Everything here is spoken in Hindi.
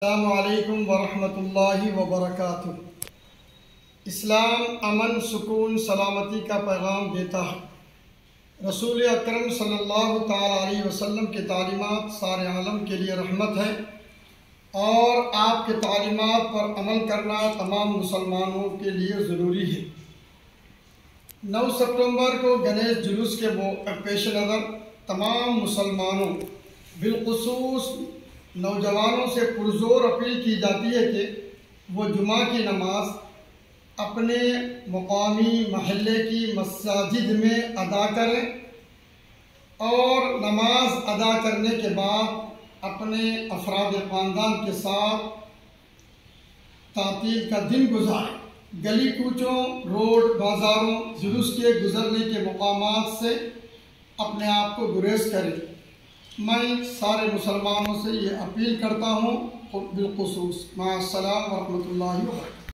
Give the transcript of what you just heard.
अस्सलामुअलैकुम वरहमतुल्लाहि वबरकातुह। इस्लाम अमन, सुकून, सलामती का पैगाम देता है। रसूल अकरम सल्लल्लाहु ताला अलैहि वसल्लम के तालीमात सारे आलम के लिए रहमत है और आपके तालीमात पर अमल करना तमाम मुसलमानों के लिए ज़रूरी है। 9 सितंबर को गणेश जुलूस के पेश नज़र तमाम मुसलमानों बिलखुसूस नौजवानों से पुरजोर अपील की जाती है कि वो जुमा की नमाज अपने मुकामी महल्ले की मस्जिद में अदा करें और नमाज अदा करने के बाद अपने अफराद ख़ानदान के साथ तातील का दिन गुजारें। गली कूचों, रोड, बाज़ारों, जुलूस के गुज़रने के मकामात से अपने आप को गुरेज करें। मैं सारे मुसलमानों से ये अपील करता हूँ बिलखुसूस। माअस्सलाम व रहमतुल्लाहि व बरकातुहू।